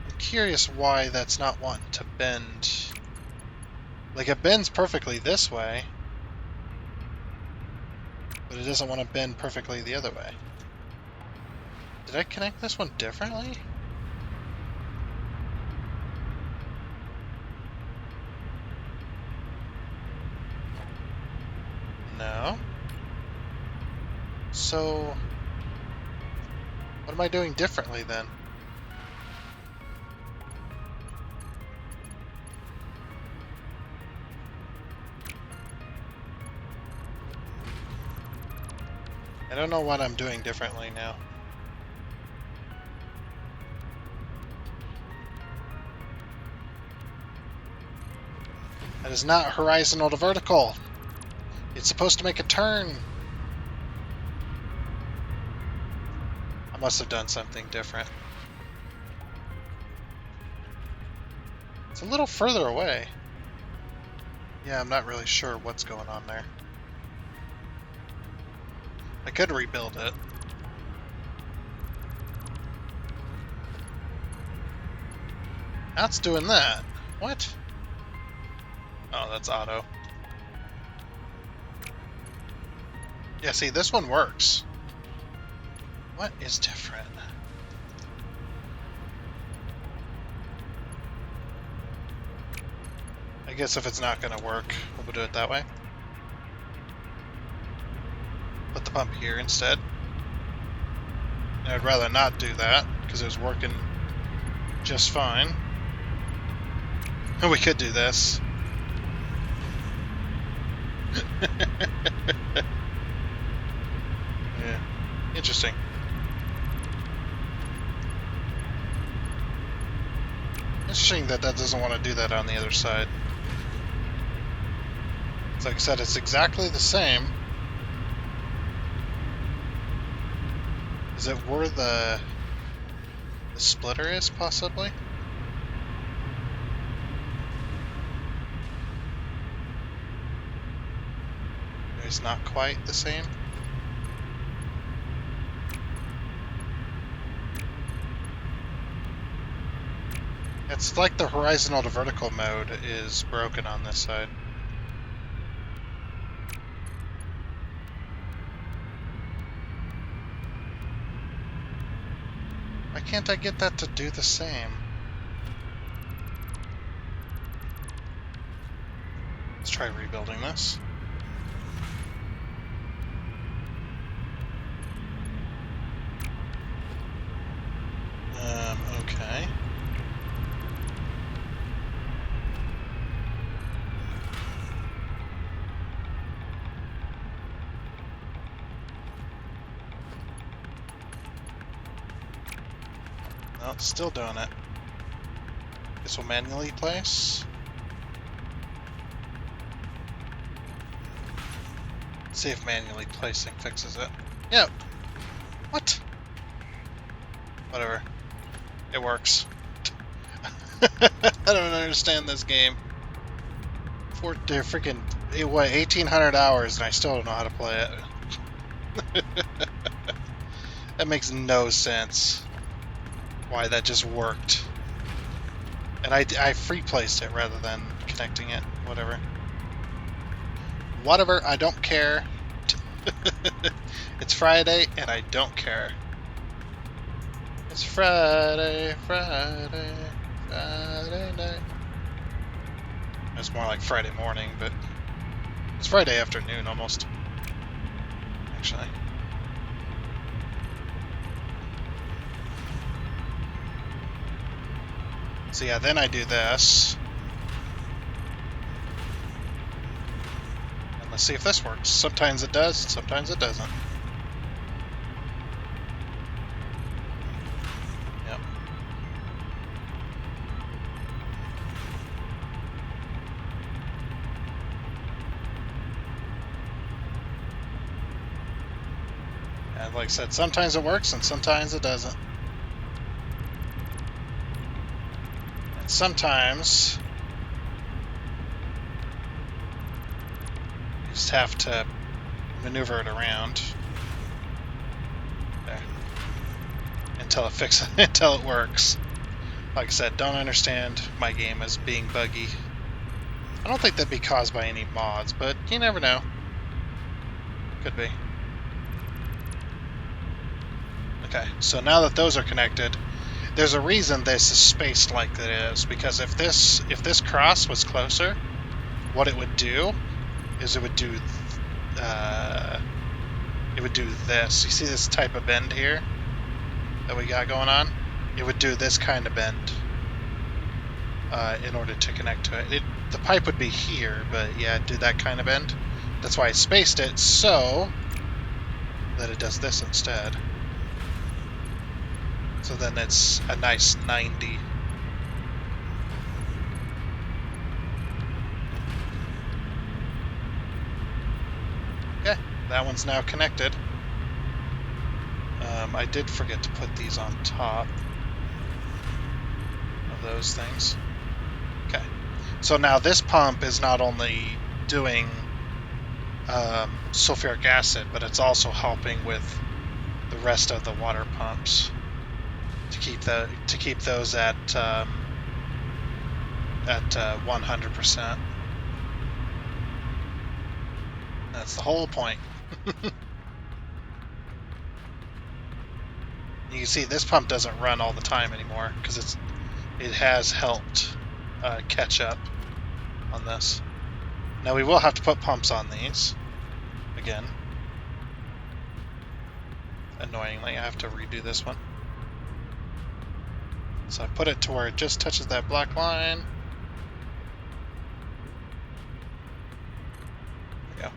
I'm curious why that's not wanting to bend. Like, it bends perfectly this way, but it doesn't want to bend perfectly the other way. Did I connect this one differently? No. So, what am I doing differently then? I don't know what I'm doing differently now. That is not horizontal to vertical. It's supposed to make a turn. I must have done something different. It's a little further away. Yeah, I'm not really sure what's going on there. I could rebuild it. Now it's doing that. What? Oh, that's auto. Yeah, see, this one works. What is different? I guess if it's not going to work, we'll do it that way. Put the pump here instead. And I'd rather not do that, because it was working just fine. And we could do this. Yeah, interesting. Interesting that that doesn't want to do that on the other side. It's like I said, it's exactly the same. Is it where the splitter is, possibly? It's not quite the same. It's like the horizontal to vertical mode is broken on this side. Why can't I get that to do the same? Let's try rebuilding this. Okay. No, it's still doing it. This will manually place. See if manually placing fixes it. Yep. What? Whatever. It works. I don't understand this game. They're freaking, what, 1,800 hours and I still don't know how to play it. That makes no sense. Why that just worked. And I free placed it rather than connecting it. Whatever. Whatever, I don't care. It's Friday, and I don't care. It's Friday, Friday, Friday night. It's more like Friday morning, but it's Friday afternoon almost. Actually. So yeah, then I do this. And let's see if this works. Sometimes it does, sometimes it doesn't. Yep. And like I said, sometimes it works and sometimes it doesn't. And sometimes you just have to maneuver it around there until it fixes until it works. Like I said, don't understand my game as being buggy. I don't think that'd be caused by any mods, but you never know. Could be. Okay, so now that those are connected, there's a reason this is spaced like it is, because if this cross was closer, what it would do is it would do this. You see this type of bend here that we got going on? It would do this kind of bend in order to connect to it. The pipe would be here, but yeah, do that kind of bend. That's why I spaced it so that it does this instead. So then it's a nice 90. Okay, that one's now connected. I did forget to put these on top of those things. Okay, so now this pump is not only doing sulfuric acid, but it's also helping with the rest of the water pumps to keep those at 100%. That's the whole point. You can see this pump doesn't run all the time anymore because it has helped catch up on this. Now we will have to put pumps on these again. Annoyingly, I have to redo this one. So I put it to where it just touches that black line. There we go.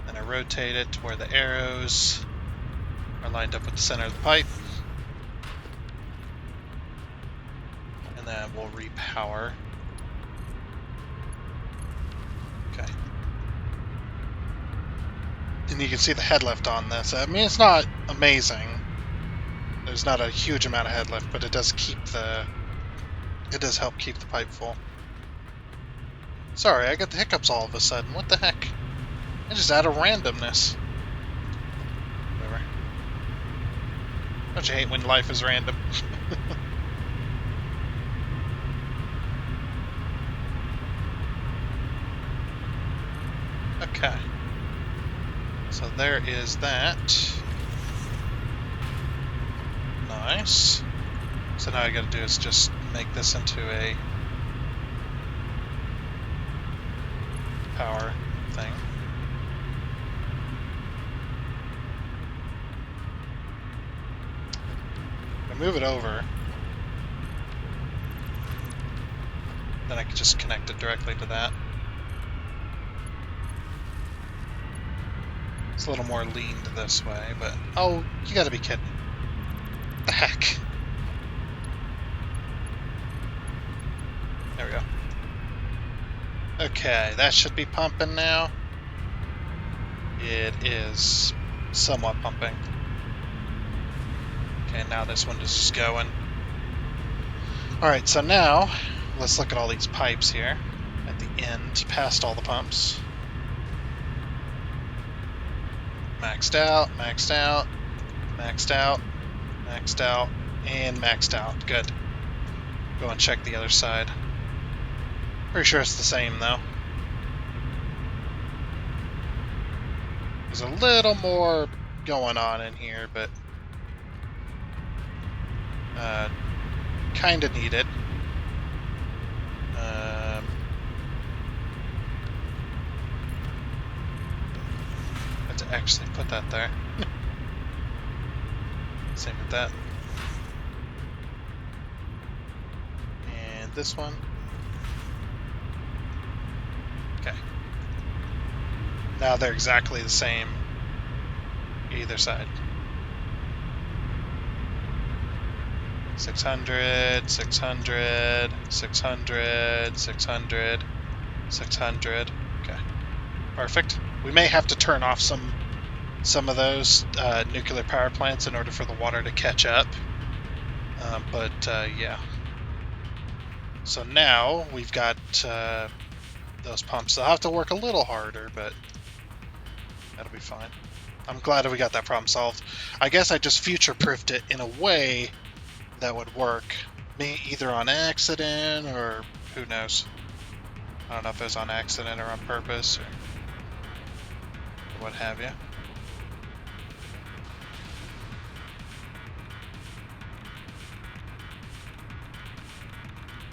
Then I rotate it to where the arrows are lined up with the center of the pipe. And then we'll repower. Okay. And you can see the head lift on this. I mean, it's not amazing. There's not a huge amount of head lift, but it does help keep the pipe full. Sorry, I got the hiccups all of a sudden. What the heck? I just add a randomness. Whatever. Don't you hate when life is random? Okay. So there is that. Nice. So now all I gotta do is just make this into a power thing. If I move it over, then I can just connect it directly to that. It's a little more leaned this way, but oh, you gotta be kidding. What the heck? There we go. Okay, that should be pumping now. It is somewhat pumping. Okay, now this one is just going. Alright, so now let's look at all these pipes here at the end, past all the pumps. Maxed out, maxed out, maxed out, maxed out, and maxed out. Good. Go and check the other side. Pretty sure it's the same though. There's a little more going on in here, but kind of needed. I have to actually put that there. Same with that. And this one. Okay. Now they're exactly the same either side. 600, 600, 600, 600, 600. Okay. Perfect. We may have to turn off some of those nuclear power plants in order for the water to catch up. But yeah. So now we've got those pumps. They'll have to work a little harder, but that'll be fine. I'm glad that we got that problem solved. I guess I just future-proofed it in a way that would work. Either on accident or who knows. I don't know if it was on accident or on purpose or what have you.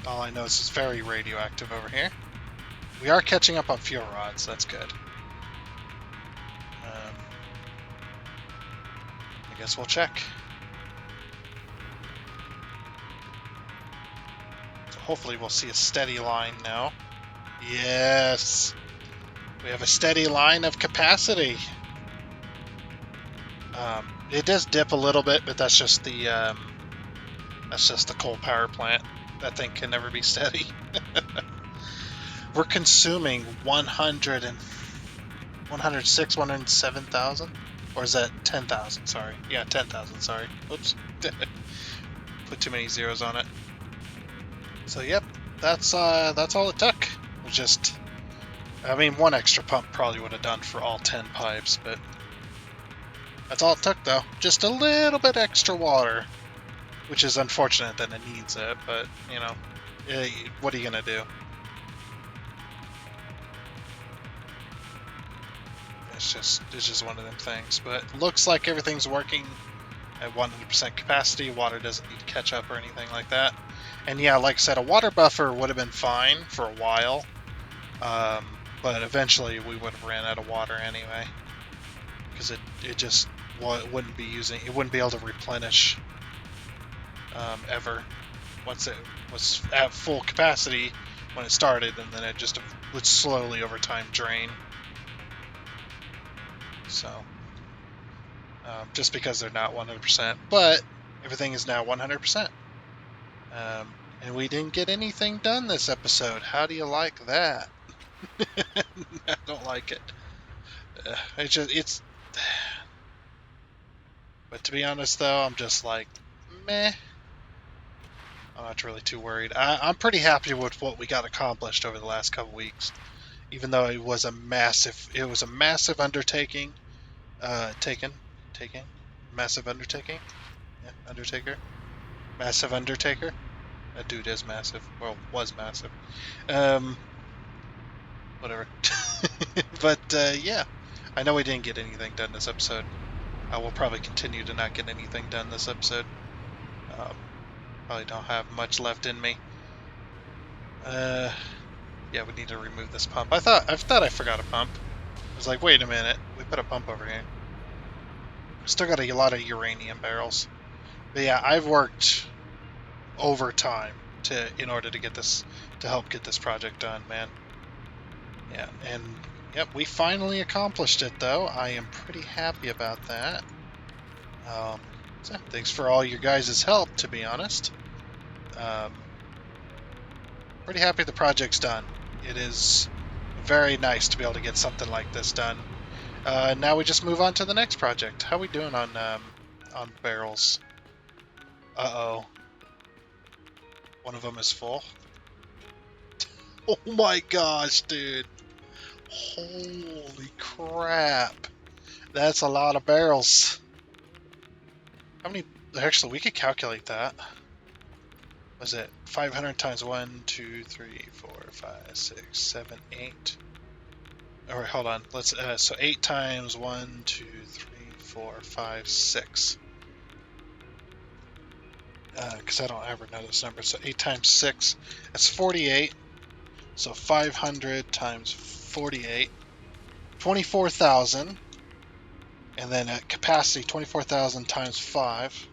All I know is it's very radioactive over here. We are catching up on fuel rods, that's good. I guess we'll check. So hopefully we'll see a steady line now. Yes! We have a steady line of capacity. It does dip a little bit, but that's just the coal power plant. That thing can never be steady. We're consuming 107,000? Or is that 10,000? Sorry. Yeah, 10,000, sorry. Oops. Put too many zeros on it. So, yep, that's all it took. It was just... I mean, one extra pump probably would have done for all 10 pipes, but... That's all it took, though. Just a little bit extra water. Which is unfortunate that it needs it, but, you know, what are you going to do? It's just one of them things. But looks like everything's working at 100% capacity. Water doesn't need to catch up or anything like that. And yeah, like I said, a water buffer would have been fine for a while. But eventually we would have ran out of water anyway. Because it just wouldn't be able to replenish ever. Once it was at full capacity when it started, and then it just would slowly over time drain. So, just because they're not 100%, but everything is now 100%. And we didn't get anything done this episode. How do you like that? I don't like it. It's. But to be honest, though, I'm just like, meh. I'm not really too worried. I'm pretty happy with what we got accomplished over the last couple weeks, even though it was a massive undertaking. Massive undertaking. Yeah, Undertaker. Massive Undertaker. That dude is massive. Well, was massive. Whatever. But yeah, I know we didn't get anything done this episode. I will probably continue to not get anything done this episode. Probably don't have much left in me. Yeah, we need to remove this pump. I thought I forgot a pump. I was like, wait a minute, we put a pump over here. Still got a lot of uranium barrels. But yeah, I've worked overtime in order to help get this project done, man. Yeah, and yep, we finally accomplished it though. I am pretty happy about that. So thanks for all your guys' help, to be honest. Pretty happy the project's done. It is very nice to be able to get something like this done. Now we just move on to the next project. How we doing on barrels? Uh-oh. One of them is full. Oh my gosh, dude. Holy crap. That's a lot of barrels. How many... Actually, we could calculate that. Was it 500 times 1, 2, 3, 4, 5, 6, 7, 8? All right, hold on. Let's so 8 times 1, 2, 3, 4, 5, 6. Because I don't ever know this number. So 8 times 6, that's 48. So 500 times 48, 24,000. And then at capacity, 24,000 times 5.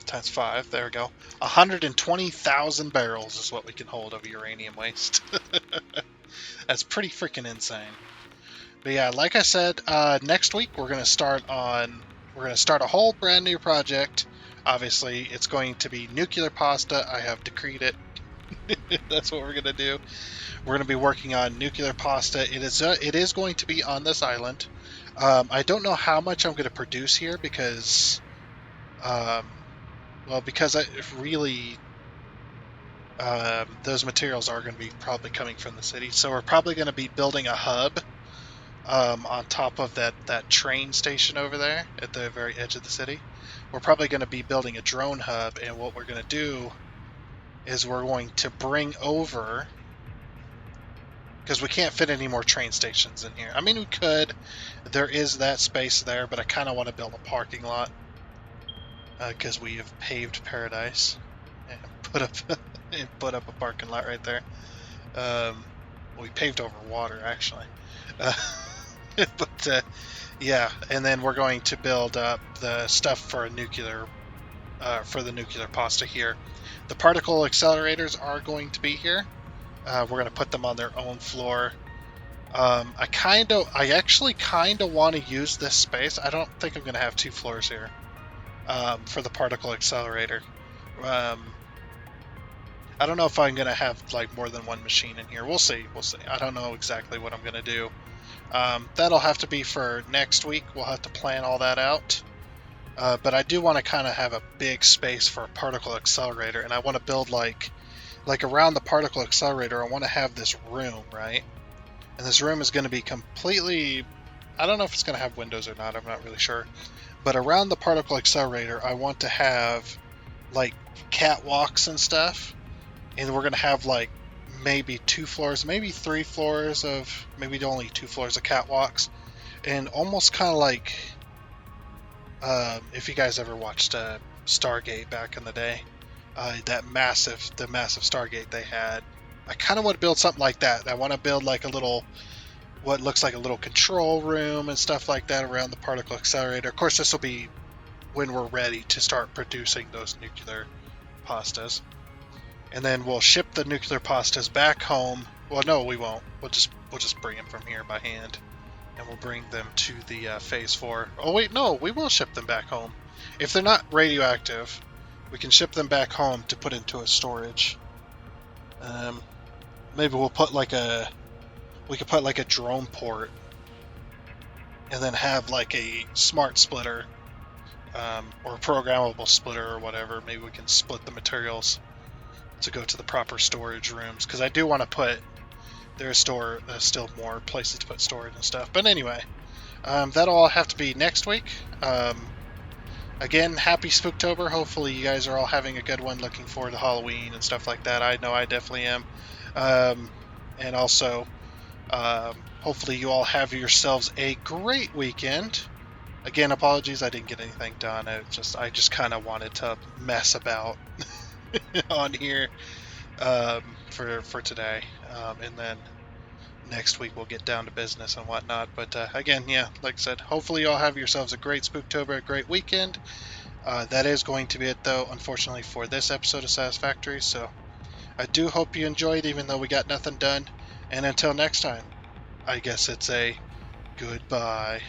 Times 5, there we go. 120,000 barrels is what we can hold of uranium waste. That's pretty freaking insane. But yeah, like I said, next week we're gonna start a whole brand new project. Obviously, it's going to be nuclear pasta. I have decreed it. That's what we're gonna do. We're gonna be working on nuclear pasta. It is going to be on this island. I don't know how much I'm gonna produce here because, because those materials are going to be probably coming from the city. So we're probably going to be building a hub on top of that train station over there at the very edge of the city. We're probably going to be building a drone hub, and what we're going to do is we're going to bring over, because we can't fit any more train stations in here. I mean, we could. There is that space there, but I kind of want to build a parking lot because we have paved paradise and put up a parking lot right there. We paved over water, actually. Yeah, and then we're going to build up the stuff for the nuclear pasta here. The particle accelerators are going to be here. We're going to put them on their own floor. I actually kind of want to use this space. I don't think I'm going to have 2 floors here for the particle accelerator. I don't know if I'm going to have like more than one machine in here. We'll see. I don't know exactly what I'm going to do. That'll have to be for next week. We'll have to plan all that out. But I do want to kind of have a big space for a particle accelerator, and I want to build like around the particle accelerator, I want to have this room, right? And this room is going to be completely, I don't know if it's going to have windows or not, I'm not really sure. But around the particle accelerator, I want to have like catwalks and stuff. And we're going to have like maybe 2 floors, maybe 3 floors of, maybe only 2 floors of catwalks. And almost kind of like, if you guys ever watched Stargate back in the day, the massive Stargate they had, I kind of want to build something like that. I want to build like what looks like a little control room and stuff like that around the particle accelerator. Of course, this will be when we're ready to start producing those nuclear pastas. And then we'll ship the nuclear pastas back home. Well, no, we won't. We'll just bring them from here by hand, and we'll bring them to the phase 4. Oh wait, no, we will ship them back home. If they're not radioactive, we can ship them back home to put into a storage. Maybe we could put like a drone port, and then have like a smart splitter, or a programmable splitter or whatever. Maybe we can split the materials to go to the proper storage rooms, because I do want to put, there's still more places to put storage and stuff. But anyway, that'll all have to be next week. Again, happy Spooktober. Hopefully you guys are all having a good one, looking forward to Halloween and stuff like that. I know I definitely am. And also, hopefully you all have yourselves a great weekend. Again, apologies I didn't get anything done. I just kind of wanted to mess about on here for today, and then next week we'll get down to business and whatnot. But again, yeah, like I said, hopefully you all have yourselves a great Spooktober, a great weekend. That is going to be it, though, unfortunately, for this episode of Satisfactory. So I do hope you enjoyed, even though we got nothing done. And until next time, I guess it's a goodbye.